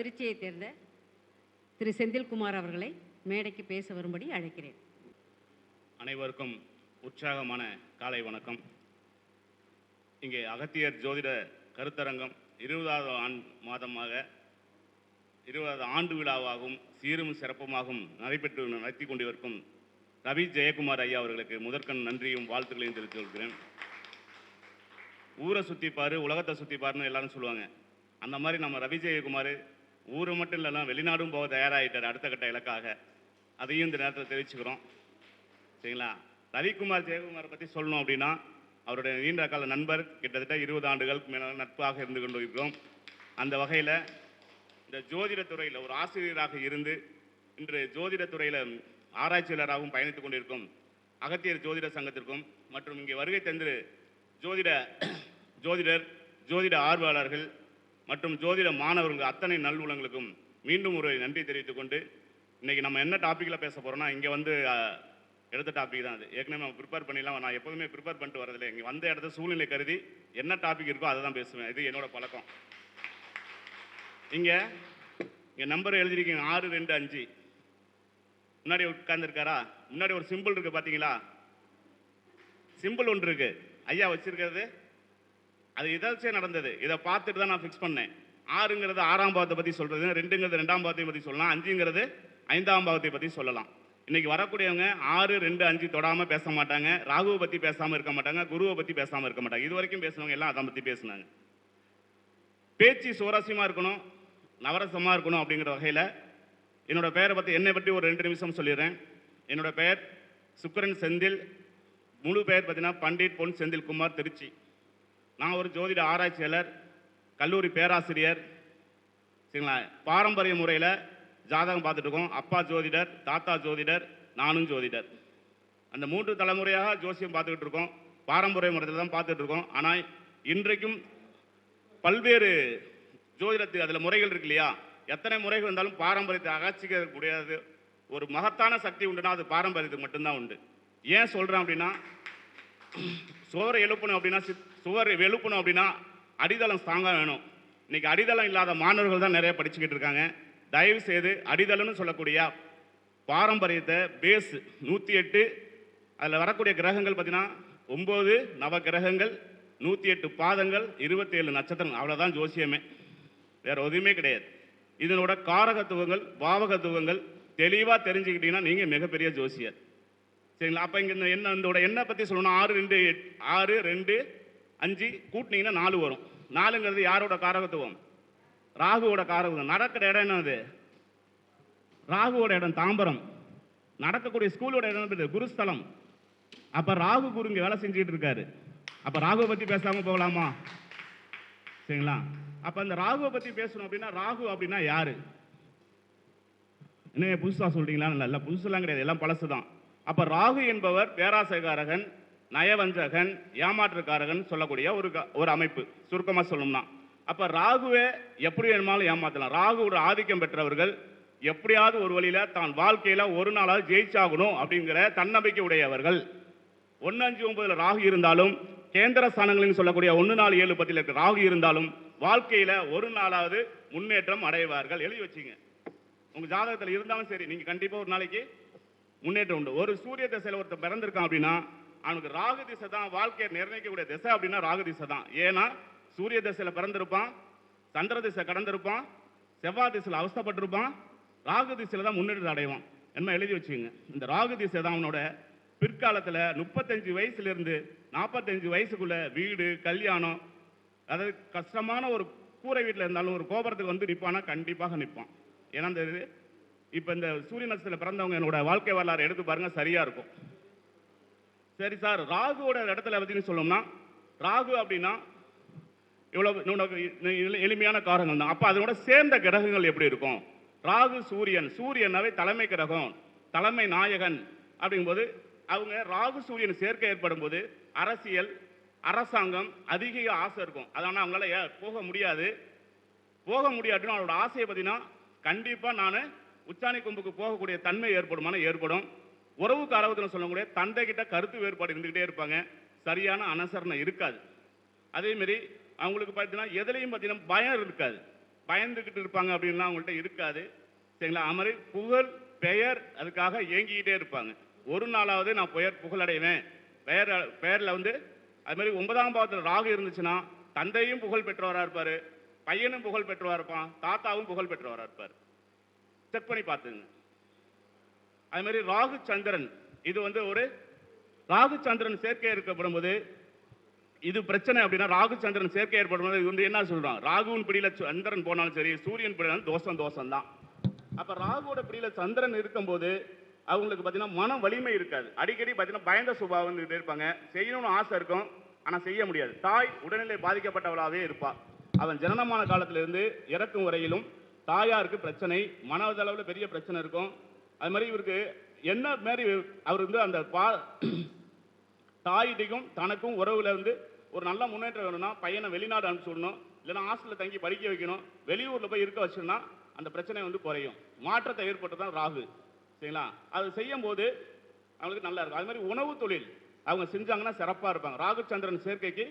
திருச்சியை சேர்ந்த திரு செந்தில்குமார் அவர்களை மேடைக்கு பேச வரும்படி அழைக்கிறேன். அனைவருக்கும் உற்சாகமான காலை வணக்கம். இங்கே அகத்தியர் ஜோதிட கருத்தரங்கம் 20வது மாதமாக 20வது ஆண்டு விழாவாகவும் சீரும் சிறப்புமாகவும் நடத்தி கொண்டிருக்கும் ரவி ஜெயக்குமார் ஐயா அவர்களுக்கு முதற்கண் நன்றியும் வாழ்த்துக்களையும் தெரிவித்துக் கொள்கிறேன். ஊரை சுற்றிப்பார், உலகத்தை சுற்றிப்பாருன்னு எல்லாரும் சொல்லுவாங்க. அந்த மாதிரி நம்ம ரவி ஜெயக்குமார் ஊரை மட்டும் இல்லைன்னா வெளிநாடும் போக தயாராகிட்டார் அடுத்த கட்ட இலக்காக. அதையும் இந்த நேரத்தில் தெரிவிச்சுக்கிறோம். சரிங்களா? ரவிக்குமார் ஜெயக்குமாரை பற்றி சொல்லணும் அப்படின்னா அவருடைய நீண்ட கால நண்பர், கிட்டத்தட்ட 20 ஆண்டுகளுக்கு மேலே நட்பாக இருந்து கொண்டு இருக்கிறோம். அந்த வகையில் இந்த ஜோதிடத்துறையில் ஒரு ஆசிரியராக இருந்து இன்று ஜோதிடத்துறையில் ஆராய்ச்சியாளராகவும் பயணித்துக் கொண்டிருக்கும் அகத்தியர் ஜோதிட சங்கத்திற்கும் மற்றும் இங்கே வருகை தந்து ஜோதிடர் ஜோதிட ஆர்வலர்கள் மற்றும் ஜோதிட மாணவர்கள் அத்தனை நல்வுலங்களுக்கும் மீண்டும் ஒரு நன்றி தெரிவித்துக் கொண்டு இன்றைக்கி நம்ம என்ன டாப்பிக்கில் பேச போகிறோம்னா, இங்கே வந்து எடுத்த டாபிக் தான் அது. ஏற்கனவே நம்ம ப்ரிப்பேர் பண்ணிடலாம். நான் எப்போதுமே ப்ரிப்பேர் பண்ணிட்டு வரதில்லை. இங்கே வந்த இடத்த சூழ்நிலை கருதி என்ன டாபிக் இருக்கோ அதை தான் பேசுவேன். இது என்னோட பழக்கம். இங்கே நம்பர் எழுதிருக்கீங்க 625. முன்னாடி உட்கார்ந்துருக்காரா? முன்னாடி ஒரு சிம்பிள் இருக்குது பார்த்தீங்களா? சிம்பிள் ஒன்று இருக்குது. ஐயா வச்சிருக்கிறது அது இதழ்ச்சியே நடந்தது. இதை பார்த்துட்டு தான் நான் ஃபிக்ஸ் பண்ணேன். 6ங்கிறது 6ஆம் பாவத்தை பற்றி சொல்கிறது, 2ங்கிறது 2ஆம் பாவத்தை பற்றி சொல்லலாம், 5ங்கிறது 5ஆம் பாவத்தை பற்றி சொல்லலாம். இன்றைக்கி வரக்கூடியவங்க 6, 2, 5 தொடாமல் பேச மாட்டாங்க. ராகுவை பற்றி பேசாமல் இருக்க மாட்டாங்க. குருவை பற்றி பேசாமல் இருக்க மாட்டாங்க. இது வரைக்கும் பேசுனவங்க எல்லாம் அதை பற்றி பேசுனாங்க. பேச்சு சுவாரஸ்யமாக இருக்கணும், நவரசமாக இருக்கணும். அப்படிங்கிற வகையில் என்னோட பெயரை பற்றி என்னை பற்றி ஒரு 2 நிமிஷம் சொல்லிடுறேன். என்னோட பெயர் சுக்கரன் செந்தில். முழு பெயர் பார்த்தீங்கன்னா பண்டிட் பொன் செந்தில்குமார், திருச்சி. நான் ஒரு ஜோதிட ஆராய்ச்சியாளர், கல்லூரி பேராசிரியர். சரிங்களா? பாரம்பரிய முறையில் ஜாதகம் பார்த்துட்ருக்கோம். அப்பா ஜோதிடர், தாத்தா ஜோதிடர், நானும் ஜோதிடர். அந்த 3 தலைமுறையாக ஜோசியம் பார்த்துக்கிட்டு இருக்கோம். பாரம்பரிய முறையில் தான் பார்த்துட்ருக்கோம். ஆனால் இன்றைக்கும் பல்வேறு ஜோதிடத்துக்கு அதில் முறைகள் இருக்கு இல்லையா? எத்தனை முறைகள் இருந்தாலும் பாரம்பரியத்தை அகச்சிக்க முடியாது. ஒரு மகத்தான சக்தி உண்டுனா அது பாரம்பரியத்துக்கு மட்டும்தான் உண்டு. ஏன் சொல்கிறேன் அப்படின்னா, சுவர் எழுப்பணும் அப்படின்னா அடித்தளம் ஸ்ட்ராங்காக வேணும். இன்றைக்கி அடித்தளம் இல்லாத மாணவர்கள் தான் நிறைய படிச்சுக்கிட்டு இருக்காங்க. தயவு செய்து அடித்தளம்னு சொல்லக்கூடிய பாரம்பரியத்தை பேஸ் 108, அதில் வரக்கூடிய கிரகங்கள் பார்த்தீங்கன்னா 9 நவ கிரகங்கள், 108 பாதங்கள், 27 நட்சத்திரம். அவ்வளோதான் ஜோசியமே, வேறு எதுவுமே கிடையாது. இதனோட காரகத்துவங்கள் பாவகத்துவங்கள் தெளிவாக தெரிஞ்சுக்கிட்டீங்கன்னா நீங்கள் மிகப்பெரிய ஜோசியர். சரிங்களா? அப்போ இங்கே இதோட என்ன பற்றி சொல்லணும், 6, 2, 5 கூட்டினீங்கன்னா 4 வரும். 4ங்கிறது யாரோட காரகத்துவம்? ராகுவோட காரகத்துவம். நடக்கிற இடம் என்னது? ராகுவோட இடம் தாம்பரம். நடக்கக்கூடிய ஸ்கூலோட இடம் குருஸ்தலம். அப்போ ராகு குரு இங்கே வேலை செஞ்சுக்கிட்டு இருக்காரு. அப்போ ராகுவை பற்றி பேசாமல் போகலாமா? சரிங்களா? அப்போ அந்த ராகுவை பற்றி பேசணும் அப்படின்னா, ராகு அப்படின்னா யாரு? என்ன புதுசாக சொல்றீங்களா? இல்லை, புதுசுலாம் கிடையாது, எல்லாம் பழசு தான். அப்போ ராகு என்பவர் பேராசைக்காரகன், நயவஞ்சகன், ஏமாற்றுக்காரகன் சொல்லக்கூடிய ஒரு அமைப்பு, சுருக்கமாக சொல்லணும்னா. அப்போ ராகுவை எப்படி வேணுமாலும் ஏமாற்றலாம். ராகுவோட ஆதிக்கம் பெற்றவர்கள் எப்படியாவது ஒரு வழியில் தான் வாழ்க்கையில் ஒரு நாளாவது ஜெயிச்சாகணும் அப்படிங்கிற தன்னம்பிக்கை உடையவர்கள். 1, 5, 9 ராகு இருந்தாலும், கேந்திர ஸ்தானங்களின்னு சொல்லக்கூடிய 1, 4, 7, 10 இருக்க ராகு இருந்தாலும் வாழ்க்கையில் ஒரு நாளாவது முன்னேற்றம் அடைவார்கள். எழுதி வச்சிங்க. உங்கள் ஜாதகத்தில் இருந்தாலும் சரி, நீங்கள் கண்டிப்பாக ஒரு நாளைக்கு முன்னேற்றம் உண்டு. ஒரு சூரிய திசையில் ஒருத்தர் பிறந்திருக்கான் அப்படின்னா அவனுக்கு ராகு திசை தான் வாழ்க்கையை நிர்ணயிக்கக்கூடிய திசை. அப்படின்னா ராகு திசை தான். ஏன்னா சூரிய திசையில் பிறந்திருப்பான், சந்திர திசை கடந்திருப்பான், செவ்வாய் திசையில் அவஸ்தப்பட்டிருப்பான், ராகு திசையில் தான் முன்னேற்றம் அடைவான். என்ன எழுதி வச்சுக்கோங்க. இந்த ராகு திசை தான் அவனோட பிற்காலத்தில் 35 வயசுலேருந்து 45 வயசுக்குள்ள வீடு, கல்யாணம், அதாவது கஷ்டமான ஒரு கூரை வீட்டில் இருந்தாலும் ஒரு கோபுரத்துக்கு வந்து நிற்பானா? கண்டிப்பாக நிற்பான். ஏன்னா இந்த இப்போ இந்த சூரிய நட்சத்திரத்தில் பிறந்தவங்க என்னோட வாழ்க்கை வரலாறு எடுத்து பாருங்க, சரியாக இருக்கும். சரி சார், ராகுவோட இடத்துல பற்றினு சொல்லணும்னா, ராகு அப்படின்னா இவ்வளோ எளிமையான காரணங்கள் தான். அப்போ அதனோட சேர்ந்த கிரகங்கள் எப்படி இருக்கும்? ராகு சூரியனாவே தலைமை கிரகம், தலைமை நாயகன். அப்படிங்கும்போது அவங்க ராகு சூரியன் சேர்க்கை ஏற்படும் போது அரசியல், அரசாங்கம் அதிக ஆசை இருக்கும். அதனால் அவங்களால போக முடியாதுன்னு அவனோட ஆசையை பார்த்தீங்கன்னா, கண்டிப்பாக நான் உச்சாணி கொம்புக்கு போகக்கூடிய தன்மை ஏற்படும். உறவு காரகத்தில் சொல்லக்கூடிய தந்தை கிட்ட கருத்து வேறுபாடு இருந்துகிட்டே இருப்பாங்க. சரியான அனுசரணை இருக்காது. அதேமாரி அவங்களுக்கு பார்த்தீங்கன்னா எதுலையும் பார்த்தீங்கன்னா பயம் இருக்காது. பயந்துக்கிட்டு இருப்பாங்க அப்படின்லாம் அவங்கள்ட்ட இருக்காது. சரிங்களா? அது மாதிரி புகழ், பெயர் அதுக்காக ஏங்கிக்கிட்டே இருப்பாங்க. ஒரு நாளாவது நான் புகழடைவேன். பெயரில் வந்து அது மாதிரி 9ஆம் பாவத்தில் ராகு இருந்துச்சுன்னா தந்தையும் புகழ் பெற்றவராக இருப்பார், பையனும் புகழ் பெற்றவராக இருப்பான், தாத்தாவும் புகழ் பெற்றவராக இருப்பார். செக் பண்ணி பார்த்துங்க. அது மாதிரி ராகு சந்திரன், இது வந்து ஒரு ராகு சந்திரன் சேர்க்கை ஏற்படும் போது இது பிரச்சனை அப்படின்னா, ராகு சந்திரன் சேர்க்கை ஏற்படும் போது இது வந்து என்ன சொல்றான், ராகுவின் பிடியில சந்திரன் போனாலும் சரி, சூரியன் பிடியிலும் தோஷம் தான். அப்ப ராகுவோட பிடியில சந்திரன் இருக்கும்போது அவங்களுக்கு பார்த்தீங்கன்னா மன வலிமை இருக்காது. அடிக்கடி பார்த்தீங்கன்னா பயந்த சுபாவம் இருப்பாங்க. செய்யணும்னு ஆசை இருக்கும், ஆனால் செய்ய முடியாது. தாய் உடல்நிலை பாதிக்கப்பட்டவளாகவே இருப்பா. அவன் ஜனனமான காலத்திலிருந்து இறக்கும் வரையிலும் தாயாருக்கு பிரச்சனை, மனதளவில் பெரிய பிரச்சனை இருக்கும். அது மாதிரி இவருக்கு என்ன மாதிரி அவர் வந்து அந்த தாயிட்டையும் தனக்கும் உறவுல வந்து ஒரு நல்ல முன்னேற்றம் வேணும்னா பையனை வெளிநாடு அனுப்பிச்சு விடணும், இல்லைன்னா ஹாஸ்டலில் தங்கி படிக்க வைக்கணும், வெளியூரில் போய் இருக்க வச்சோம்னா அந்த பிரச்சனை வந்து குறையும். மாற்றத்தை ஏற்பட்டு தான் ராகு. சரிங்களா? அது செய்யும் போது அவங்களுக்கு நல்லா இருக்கும். அது மாதிரி உணவு தொழில் அவங்க செஞ்சாங்கன்னா சிறப்பாக இருப்பாங்க. ராகு சந்திரன் சேர்க்கைக்கு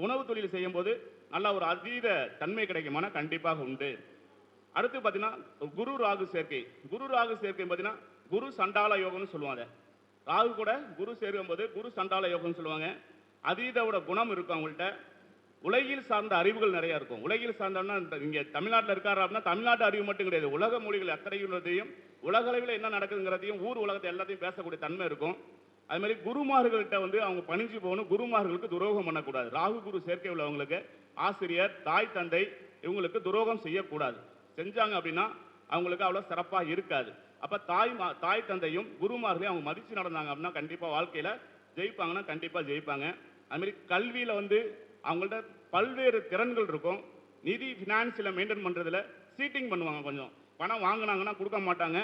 உணவு தொழில் செய்யும் போது நல்ல ஒரு அதீத தன்மை கிடைக்குமானா கண்டிப்பாக உண்டு. அடுத்து பார்த்தீங்கன்னா குரு ராகு சேர்க்கை. குரு ராகு சேர்க்கை பார்த்தீங்கன்னா குரு சண்டால யோகம்னு சொல்லுவாங்க. ராகு கூட குரு சேரும் போது குரு சண்டால யோகம்னு சொல்லுவாங்க. அதீதோட குணம் இருக்கும் அவங்கள்ட்ட. உலகில் சார்ந்த அறிவுகள் நிறைய இருக்கும். உலகில் சார்ந்தோம்னா இங்கே தமிழ்நாட்டில் இருக்காரு அப்படின்னா தமிழ்நாட்டு அறிவு மட்டும் கிடையாது, உலக மொழிகள் அத்தனையும் உலக அளவில் என்ன நடக்குதுங்கிறதையும் ஊர் உலகத்தை எல்லாத்தையும் பேசக்கூடிய தன்மை இருக்கும். அது மாதிரி குருமார்கள்ட்ட வந்து அவங்க பணிஞ்சு போகணும், குருமார்களுக்கு துரோகம் பண்ணக்கூடாது. ராகு குரு சேர்க்கை உள்ளவங்களுக்கு ஆசிரியர், தாய் தந்தை இவங்களுக்கு துரோகம் செய்யக்கூடாது. செஞ்சாங்க அப்படின்னா அவங்களுக்கு அவ்வளோ சிறப்பாக இருக்காது. அப்போ தாய் தந்தையும் குருமார்களையும் அவங்க மதித்து நடந்தாங்க அப்படின்னா கண்டிப்பாக வாழ்க்கையில் ஜெயிப்பாங்கன்னா கண்டிப்பாக ஜெயிப்பாங்க. அதுமாரி கல்வியில் வந்து அவங்கள்ட்ட பல்வேறு திறன்கள் இருக்கும். நிதி ஃபினான்ஸில் மெயின்டைன் பண்ணுறதுல சீட்டிங் பண்ணுவாங்க. கொஞ்சம் பணம் வாங்கினாங்கன்னா கொடுக்க மாட்டாங்க.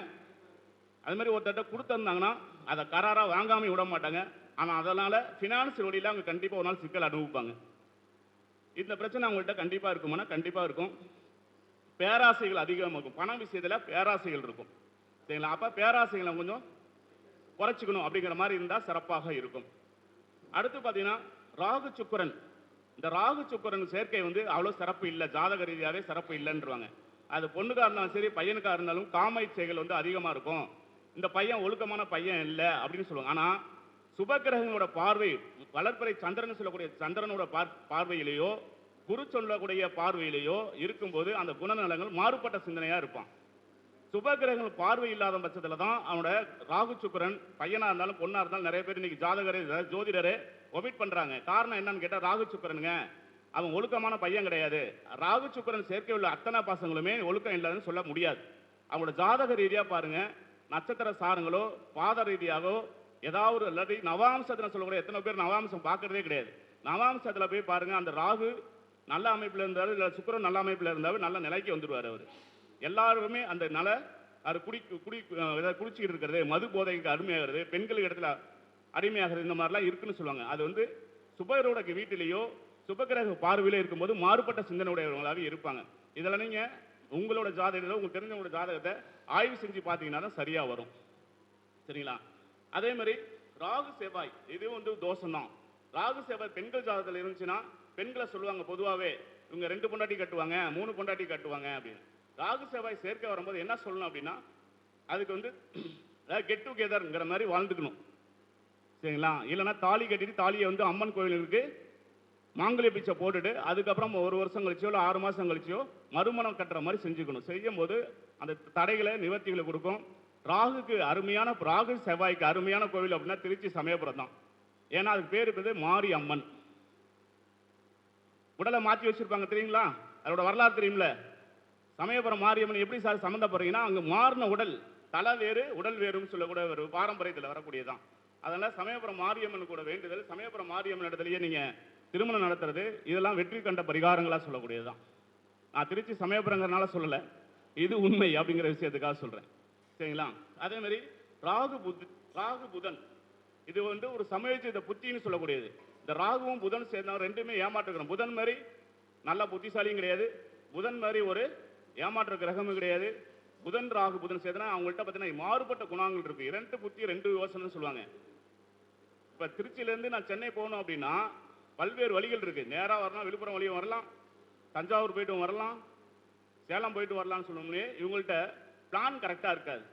அது மாதிரி ஒருத்தட்ட கொடுத்துருந்தாங்கன்னா அதை கராராக வாங்காமல் விட மாட்டாங்க. ஆனால் அதனால் ஃபினான்ஸ் வழியில் அவங்க கண்டிப்பாக ஒரு நாள் சிக்கல் அனுபவிப்பாங்க. இந்த பிரச்சனை அவங்கள்ட்ட கண்டிப்பாக இருக்குமானா கண்டிப்பாக இருக்கும். பேராசைகள் அதிகமாக இருக்கும். பண விஷயத்தில் பேராசைகள் இருக்கும். சரிங்களா? அப்போ பேராசைகளை கொஞ்சம் குறைச்சிக்கணும் அப்படிங்கிற மாதிரி இருந்தால் சிறப்பாக இருக்கும். அடுத்து பார்த்தீங்கன்னா ராகு சுக்கிரன். இந்த ராகு சுக்கிரன் சேர்க்கை வந்து அவ்வளோ சிறப்பு இல்லை, ஜாதக ரீதியாகவே சிறப்பு இல்லைன்றவாங்க. அது பொண்ணுக்காக இருந்தாலும் சரி பையனுக்காக இருந்தாலும் காம இச்சைகள் வந்து அதிகமாக இருக்கும். இந்த பையன் ஒழுக்கமான பையன் இல்லை அப்படின்னு சொல்லுவாங்க. ஆனால் சுபகிரகங்களோட பார்வை, வளர்ப்பறை சந்திரன் சொல்லக்கூடிய சந்திரனோட பார்வையிலேயோ குரு சொல்லக்கூடிய பார்வையிலேயோ இருக்கும்போது அந்த குணநலங்கள் மாறுபட்ட சிந்தனையாக இருப்பான். சுபகிரகங்கள் பார்வை இல்லாத பட்சத்தில் தான் அவனோட ராகு சுக்கிரன் பையனாக இருந்தாலும் பொண்ணாக இருந்தாலும் நிறைய பேர் இன்னைக்கு ஜாதகரே ஜோதிடரே ஒமிட் பண்ணுறாங்க. காரணம் என்னன்னு கேட்டால் ராகு சுக்கிரனுங்க அவன் ஒழுக்கமான பையன் கிடையாது. ராகு சுக்கிரன் சேர்க்கை உள்ள அத்தனை பாசங்களுமே ஒழுக்கம் இல்லைன்னு சொல்ல முடியாது. அவங்களோட ஜாதக ரீதியாக பாருங்க, நட்சத்திர சாரங்களோ பாத ரீதியாகவோ ஏதாவது இல்லாட்டி நவாம்சத்தில் சொல்லக்கூடிய எத்தனை பேர் நவாம்சம் பார்க்கறதே கிடையாது. நவாம்சத்தில் போய் பாருங்க, அந்த ராகு நல்ல அமைப்பில் இருந்தாலும் இல்லை சுக்கிரன் நல்ல அமைப்பில் இருந்தாலும் நல்ல நிலைக்கு வந்துடுவார். அவர் எல்லாருமே அந்த நல அது குடிச்சிக்கிட்டு இருக்கிறது, மது போதைக்கு அருமையாகிறது, பெண்களுக்கு இடத்துல அடிமையாகிறது, இந்த மாதிரிலாம் இருக்குன்னு சொல்லுவாங்க. அது வந்து சுபரோட வீட்டிலேயோ சுபகிரக பார்வையிலே இருக்கும்போது மாறுபட்ட சிந்தனையுடையவங்களாகவே இருப்பாங்க. இதெல்லாம் நீங்கள் உங்களோட ஜாதகத்தை உங்களுக்கு தெரிஞ்சவங்களோட ஜாதகத்தை ஆய்வு செஞ்சு பார்த்தீங்கன்னா தான் சரியாக வரும். சரிங்களா? அதே மாதிரி ராகு செவ்வாய் இது வந்து தோஷம்தான். ராகு செவ்வாய் பெண்கள் ஜாதகத்தில் இருந்துச்சுன்னா பெண்களை சொல்லுவாங்க பொதுவாகவே இவங்க 2 பொண்டாட்டி கட்டுவாங்க, 3 பொண்டாட்டி கட்டுவாங்க அப்படின்னு. ராகு செவ்வாய் சேர்க்கை வரும்போது என்ன சொல்லணும் அப்படின்னா அதுக்கு வந்து கெட் டுகெதர்ங்கிற மாதிரி வாழ்ந்துக்கணும். சரிங்களா? இல்லைன்னா தாலி கட்டிட்டு தாலியை வந்து அம்மன் கோயிலுக்கு மாங்கல்ய பிச்சை போட்டுட்டு அதுக்கப்புறம் 1 வருஷம் கழிச்சோ இல்லை 6 மாதம் கழிச்சோ மறுமணம் கட்டுற மாதிரி செஞ்சுக்கணும். செய்யும் போது அந்த தடைகளை நிவர்த்திகளை கொடுக்கும். ராகுக்கு அருமையான ராகு செவ்வாய்க்கு அருமையான கோவில் அப்படின்னா திருச்சி சமயபுரம் தான். ஏன்னா அதுக்கு பேர் இருக்குது மாரி அம்மன். உடலை மாற்றி வச்சிருப்பாங்க தெரியுங்களா? அதோட வரலாறு தெரியும்ல. சமயபுரம் மாரியம்மன் எப்படி சார் சம்மந்தப்படுறீங்கன்னா அங்கே மாறின உடல் தலை வேறு உடல் வேறுன்னு சொல்லக்கூட ஒரு பாரம்பரியத்தில் வரக்கூடியதான். அதனால் சமயபுரம் மாரியம்மன் கூட வேண்டுதல், சமயபுரம் மாரியம்மன் இடத்துலையே நீங்கள் திருமணம் நடத்துறது, இதெல்லாம் வெற்றி கண்ட பரிகாரங்களாக சொல்லக்கூடியதுதான். நான் திருச்சி சமயபுரங்கிறனால சொல்லலை, இது உண்மை அப்படிங்கிற விஷயத்துக்காக சொல்கிறேன். சரிங்களா? அதே மாதிரி ராகு புதன் இது வந்து ஒரு சமயோஜித புத்தின்னு சொல்லக்கூடியது. இந்த ராகுவும் புதன் சேர்ந்தவங்க ரெண்டுமே ஏமாற்றுக்கிறோம். புதன் மாதிரி நல்ல புத்திசாலியும் கிடையாது, புதன் மாதிரி ஒரு ஏமாற்ற கிரகமும் கிடையாது. புதன் ராகு புதன் சேர்ந்தனா அவங்கள்ட்ட பார்த்தீங்கன்னா மாறுபட்ட குணங்கள் இருக்கு. 2 புத்தி 2 யோசனைன்னு சொல்லுவாங்க. இப்போ திருச்சியிலேருந்து நான் சென்னை போகணும் அப்படின்னா பல்வேறு வழிகள் இருக்கு. நேராக வரலாம், விழுப்புரம் வழியும் வரலாம், தஞ்சாவூர் போய்ட்டும் வரலாம், சேலம் போயிட்டு வரலாம்னு சொன்னோம்னே இவங்கள்ட்ட பிளான் கரெக்டாக இருக்காது.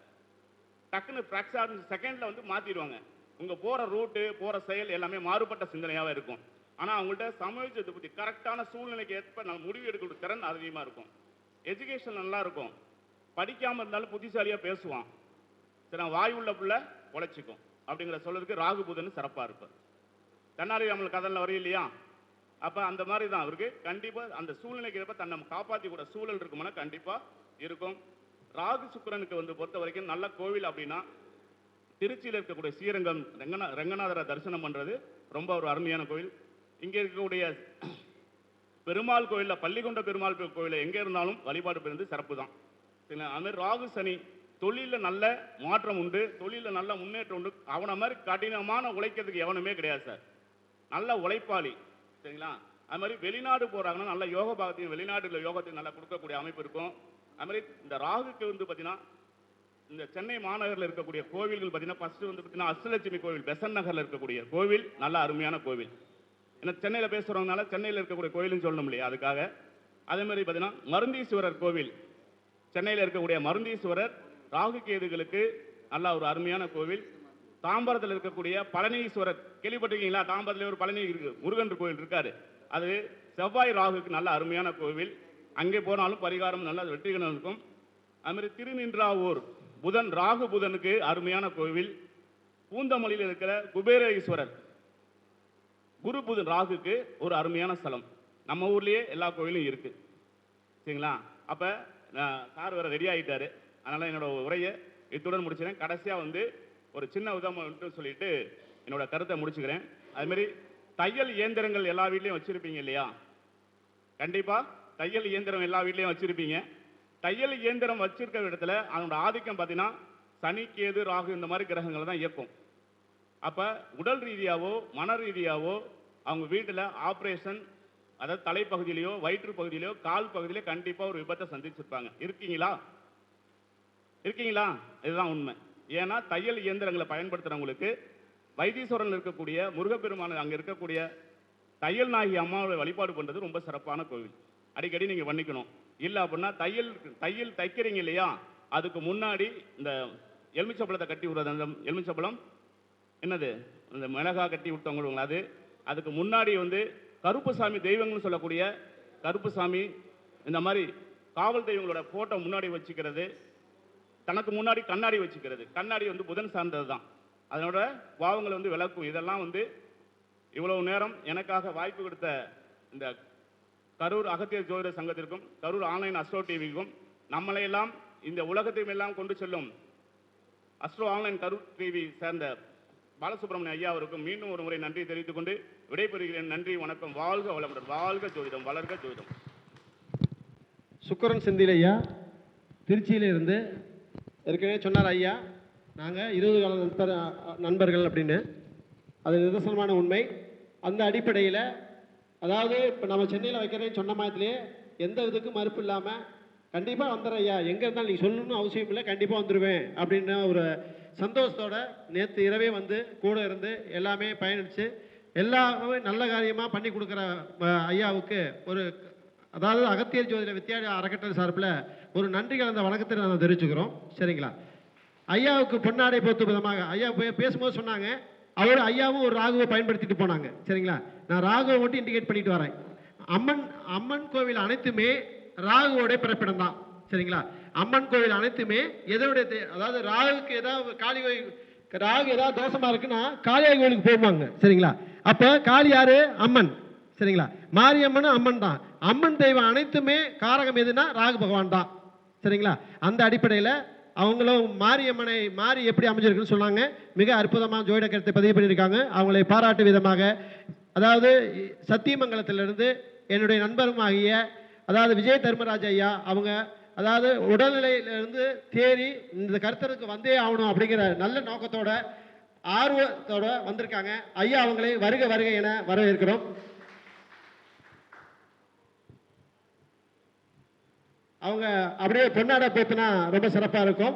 டக்குன்னு ஃப்ராக்ஷன் செகண்டில் வந்து மாற்றிடுவாங்க. உங்கள் போகிற ரூட்டு போகிற செயல் எல்லாமே மாறுபட்ட சிந்தனையாகவே இருக்கும். ஆனால் அவங்கள்ட்ட சமூகத்தை பற்றி கரெக்டான சூழ்நிலைக்கு ஏற்ப நம்ம முடிவு எடுக்கிற திறன் அதிகமாக இருக்கும். எஜுகேஷன் நல்லா இருக்கும். படிக்காமல் இருந்தாலும் புத்திசாலியாக பேசுவான். சரி, வாய் உள்ள புள்ள உழைச்சிக்கும் அப்படிங்கிற சொல்றதுக்கு ராகு புதன் சிறப்பாக இருப்பார். தென்னாலி ராமன் கதனில் வரையும் இல்லையா? அப்போ அந்த மாதிரி தான் அவருக்கு கண்டிப்பாக அந்த சூழ்நிலைக்கு ஏற்ப தன்னை காப்பாற்றி கூட சூழல் இருக்குமானா கண்டிப்பாக இருக்கும். ராகு சுக்கிரனுக்கு வந்து பொறுத்த வரைக்கும் நல்ல கோவில் அப்படின்னா திருச்சியில் இருக்கக்கூடிய ஸ்ரீரங்கம் ரங்கநாதரை தரிசனம் பண்ணுறது ரொம்ப ஒரு அருமையான கோவில். இங்கே இருக்கக்கூடிய பெருமாள் கோயிலில் பள்ளிகொண்ட பெருமாள் கோயிலில் எங்கே இருந்தாலும் வழிபாடு பெறுவது சிறப்பு தான். சரிங்களா? அதுமாதிரி ராகு சனி தொழிலில் நல்ல மாற்றம் உண்டு, தொழிலில் நல்ல முன்னேற்றம் உண்டு. அவனை மாதிரி கடினமான உழைக்கிறதுக்கு எவனுமே கிடையாது சார். நல்ல உழைப்பாளி. சரிங்களா? அது மாதிரி வெளிநாடு போகிறாங்கன்னா நல்ல யோக பாகத்தையும் வெளிநாடுகளில் யோகத்தையும் நல்லா கொடுக்கக்கூடிய அமைப்பு இருக்கும். அது மாதிரி இந்த ராகுக்கு வந்து பார்த்தீங்கன்னா இந்த சென்னை மாநகரில் இருக்கக்கூடிய கோவில்கள் பார்த்தீங்கன்னா ஃபஸ்ட்டு வந்து பார்த்தீங்கன்னா அஷ்டலட்சுமி கோவில் பெசன் நகரில் இருக்கக்கூடிய கோவில் நல்ல அருமையான கோவில். ஏன்னா சென்னையில் பேசுகிறவங்கனால சென்னையில் இருக்கக்கூடிய கோவில்னு சொல்லணும் இல்லையா? அதுக்காக அதே மாதிரி பார்த்தீங்கன்னா மருந்தீஸ்வரர் கோவில், சென்னையில் இருக்கக்கூடிய மருந்தீஸ்வரர் ராகு கேதுகளுக்கு நல்ல ஒரு அருமையான கோவில். தாம்பரத்தில் இருக்கக்கூடிய பழனீஸ்வரர் கேள்விப்பட்டிருக்கீங்களா? தாம்பரத்தில் ஒரு பழனி இருக்கு, முருகன் கோவில் இருக்காரு. அது செவ்வாய் ராகுக்கு நல்ல அருமையான கோவில். அங்கே போனாலும் பரிகாரம் நல்ல வெற்றிகரம் இருக்கும். அதுமாதிரி திருநின்றாவூர் புதன் ராகு புதனுக்கு அருமையான கோவில். பூந்தமல்லியில் இருக்கிற குபேரேஸ்வரர் குரு புதன் ராகுக்கு ஒரு அருமையான ஸ்தலம். நம்ம ஊர்லேயே எல்லா கோவிலும் இருக்கு. சரிங்களா? அப்போ சார் வேற ரெடி ஆகிட்டாரு. அதனால் என்னோட உரையை இத்துடன் முடிச்சுக்கிறேன். கடைசியாக வந்து ஒரு சின்ன உதாரணம் சொல்லிட்டு என்னோட கருத்தை முடிச்சுக்கிறேன். அதுமாரி தையல் இயந்திரங்கள் எல்லா வீட்லேயும் வச்சுருப்பீங்க இல்லையா? கண்டிப்பாக தையல் இயந்திரம் எல்லா வீட்லேயும் வச்சுருப்பீங்க. தையல் இயந்திரம் வச்சிருக்கிற இடத்துல அதனோட ஆதிக்கம் பார்த்தீங்கன்னா சனி கேது ராகு இந்த மாதிரி கிரகங்களை தான் இயக்கும். அப்போ உடல் ரீதியாவோ மன ரீதியாவோ அவங்க வீட்டில் ஆப்ரேஷன், அதாவது தலைப்பகுதியிலையோ வயிற்று பகுதியிலையோ கால் பகுதியிலையோ கண்டிப்பாக ஒரு விபத்தை சந்திச்சிருப்பாங்க. இருக்கீங்களா? இதுதான் உண்மை. ஏன்னா தையல் இயந்திரங்களை பயன்படுத்துகிறவங்களுக்கு வைத்தீஸ்வரன் இருக்கக்கூடிய முருகப்பெருமான அங்கே இருக்கக்கூடிய தையல் நாயகி அம்மாவை வழிபாடு பண்ணுறது ரொம்ப சிறப்பான கோவில். அடிக்கடி நீங்கள் பண்ணிக்கணும். இல்லை அப்படின்னா தையல் தைக்கிறீங்க இல்லையா? அதுக்கு முன்னாடி இந்த எலுமிச்சப்பழத்தை கட்டி விடுறது, அந்த எலுமிச்சப்பழம் என்னது இந்த மிளகா கட்டி விட்டவங்க அதுக்கு முன்னாடி வந்து கருப்புசாமி தெய்வங்கள்னு சொல்லக்கூடிய கருப்புசாமி இந்த மாதிரி காவல் தெய்வங்களோட ஃபோட்டோ முன்னாடி வச்சுக்கிறது, தனக்கு முன்னாடி கண்ணாடி வச்சுக்கிறது. கண்ணாடி வந்து புதன் சார்ந்தது தான். அதனோட பாவங்களை வந்து விளக்கும். இதெல்லாம் வந்து இவ்வளவு நேரம் எனக்காக வாய்ப்பு கொடுத்த இந்த கரூர் அகத்தியர் ஜோதிட சங்கத்திற்கும் கரூர் ஆன்லைன் அஸ்ட்ரோ டிவிக்கும் நம்மளையெல்லாம் இந்த உலகத்தையும் எல்லாம் கொண்டு செல்லும் அஸ்ட்ரோ ஆன்லைன் கரூர் டிவி சேர்ந்த பாலசுப்ரமணிய ஐயா அவருக்கும் மீண்டும் ஒரு முறை நன்றி தெரிவித்துக் கொண்டு விடைபெறுகிறேன். நன்றி, வணக்கம். வாழ்க வளமுடன். வாழ்க ஜோதிடம், வளர்க ஜோதிடம். சுக்கரன் செந்தில் ஐயா திருச்சியில் இருந்து ஏற்கனவே சொன்னார் ஐயா, நாங்கள் 20 கால நண்பர்கள் அப்படின்னு. அது நிதர்சனமான உண்மை. அந்த அடிப்படையில் அதாவது இப்போ நம்ம சென்னையில் வைக்கிறேன்னு சொன்ன மாதிரிலேயே எந்த விதத்துக்கும் மறுப்பு இல்லாமல் கண்டிப்பாக வந்துடுறேன் ஐயா, எங்கே இருந்தாலும் நீங்கள் சொல்லணும்னு அவசியம் இல்லை, கண்டிப்பாக வந்துடுவேன் அப்படின்னு ஒரு சந்தோஷத்தோட நேற்று இரவே வந்து கூட இருந்து எல்லாமே பயணித்து எல்லாமே நல்ல காரியமாக பண்ணி கொடுக்குற ஐயாவுக்கு ஒரு, அதாவது அகத்தியர் ஜோதிட வித்தியாலய அறக்கட்டளை சார்பில் ஒரு நன்றி கலந்த வணக்கத்தை நாங்கள் தெரிவிச்சுக்கிறோம். சரிங்களா? ஐயாவுக்கு பொன்னாடை போத்து விதமாக ஐயா பேசும்போது சொன்னாங்க, அவர் ஐயாவும் ஒரு ராகுவை பயன்படுத்திட்டு போனாங்க. சரிங்களா? நான் ராகுவை மட்டும் இண்டிகேட் பண்ணிட்டு வரேன். அம்மன் கோவில் அனைத்துமே ராகுவோட பிறப்பிடம் தான். சரிங்களா? அம்மன் கோவில் அனைத்துமே எதோடைய, அதாவது ராகுக்கு ஏதாவது ராகு ஏதாவது தோஷமா இருக்குன்னா காளியாய் கோவிலுக்கு போவாங்க. சரிங்களா? அப்போ காளி யாரு? அம்மன். சரிங்களா? மாரியம்மன் அம்மன் தான். அம்மன் தெய்வம் அனைத்துமே காரகம் எதுனா ராகு பகவான் தான். சரிங்களா? அந்த அடிப்படையில் அவங்களும் மாரியம்மனை மாறி எப்படி அமைஞ்சிருக்குன்னு சொன்னாங்க. மிக அற்புதமாக ஜோதிட கருத்தை பதிவு பண்ணியிருக்காங்க. அவங்களை பாராட்டு விதமாக, அதாவது சத்தியமங்கலத்திலிருந்து என்னுடைய நண்பரும் ஆகிய அதாவது விஜய் தர்மராஜ் ஐயா அவங்க, அதாவது உடல்நிலையிலிருந்து தேறி இந்த கருத்தருக்கு வந்தே ஆகணும் அப்படிங்கிற நல்ல நோக்கத்தோட ஆர்வத்தோட வந்திருக்காங்க. ஐயா அவங்களை வருக வருக என வரவேற்கிறோம். அவங்க அப்படியே பொன்னாடை போத்துனா ரொம்ப சிறப்பாக இருக்கும்.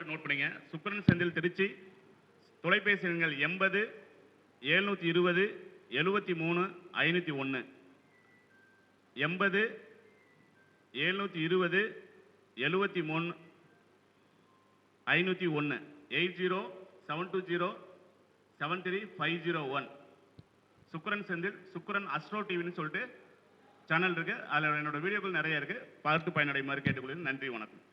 நோட் பண்ணிங்க. சுக்கிரன் செந்தில் திருச்சி. தொலைபேசி எண்கள் 80 720 73 501. 80 720 73 501. 80 720 73501. சுக்கிரன் செந்தில், சுக்கிரன் அஸ்ட்ரோ டிவின்னு சொல்லிட்டு சேனல் இருக்கு. அதில் என்னோட வீடியோக்கள் நிறைய இருக்கு. பார்த்து பயனடைமாறு கேட்டுக்கொள்கிறேன். நன்றி, வணக்கம்.